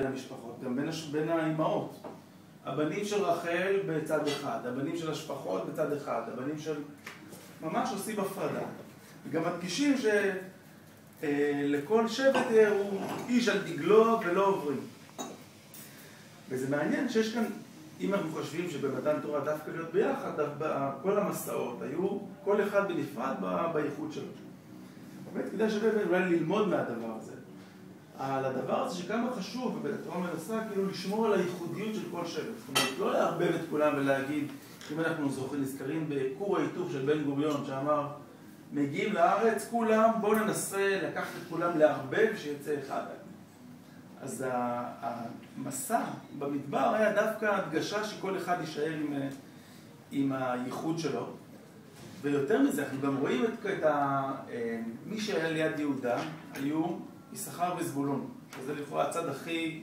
בין המשפחות, גם בין האימהות. הבנים של רחל בצד אחד, הבנים של השפחות בצד אחד, הבנים של... ממש עושים הפרדה. וגם מדגישים שלכל שבט הוא איש על דגלו ולא עוברים. וזה מעניין שיש כאן, אם אנחנו חושבים שבמתן תורה דווקא להיות ביחד, כל המסעות היו כל אחד בנפרד בייחוד שלו. באמת כדאי שווה אולי ללמוד מהדבר הזה. על הדבר הזה שכמה חשוב, ובתורה מנסה כאילו לשמור על הייחודיות של כל שבט. זאת אומרת, לא לערבב את כולם ולהגיד, אם אנחנו נזכרים בכור ההיתוך של בן גוריון שאמר, מגיעים לארץ כולם, בואו ננסה לקחת את כולם לערבב שיצא אחד. אז המסע במדבר היה דווקא הדגשה שכל אחד יישאר עם הייחוד שלו. ויותר מזה, אנחנו גם רואים מי שהיה ליד יהודה היו יששכר וזבולון. שזה לכאורה הצד הכי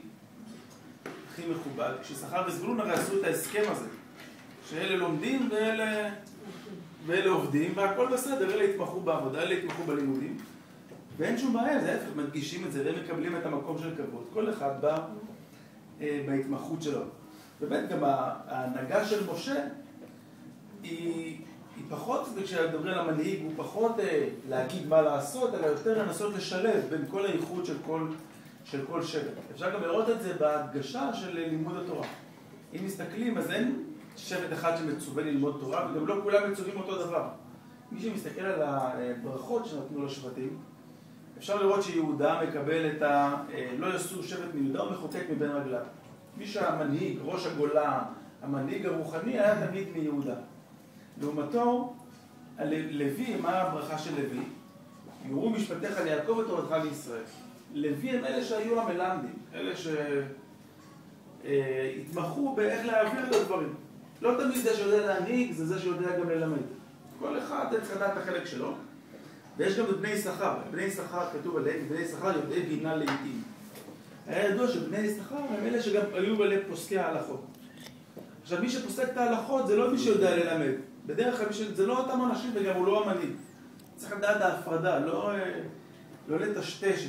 מכובד. כשיששכר וזבולון הרי עשו את ההסכם הזה. שאלה לומדים ואלה עובדים, והכל בסדר, אלה יתמחו בעבודה, אלה יתמחו בלימודים. ואין שום בעיה, זה ההפך, מדגישים את זה, והם מקבלים את המקום של כבוד. כל אחד בא בהתמחות שלו. באמת גם ההנהגה של משה היא פחות, וכשמדברים על המנהיג, הוא פחות להגיד מה לעשות, אלא יותר לנסות לשלב בין כל הייחוד של כל שבט. אפשר גם לראות את זה בהדגשה של לימוד התורה. אם מסתכלים, אז אין שבט אחד שמצווה ללמוד תורה, וגם לא כולם מצווים אותו דבר. מי שמסתכל על הברכות שנתנו לשבטים, אפשר לראות שיהודה מקבל את לא יסור שבט מיהודה, הוא מחוקק מבין רגליו. מי שהמנהיג, ראש הגולה, המנהיג הרוחני, היה תמיד מיהודה. לעומתו, לוי, מה הברכה של לוי? יורו משפטיך ליעקב ותורתך לישראל. לוי הם אלה שהיו המלמדים, אלה שהתמחו באיך להעביר את הדברים. לא תמיד זה שיודע להנהיג, זה זה שיודע גם ללמד. כל אחד צריך לדעת את החלק שלו. ויש גם את בני יששכר. בני יששכר כתוב עליהם, בני יששכר יודעי בינה לעתים. היה ידוע שבני יששכר הם אלה שגם היו בלב פוסקי ההלכות. עכשיו, מי שפוסק את ההלכות זה לא מי שיודע ללמד. בדרך כלל זה לא אותם אנשים וגם הוא לא המנהיג. צריך לדעת ההפרדה, לא לטשטש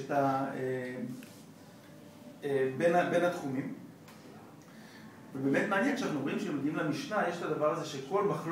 בין התחומים. ובאמת מעניין כשאנחנו רואים שמגיעים למשנה, יש את הדבר הזה שכל מחלוקת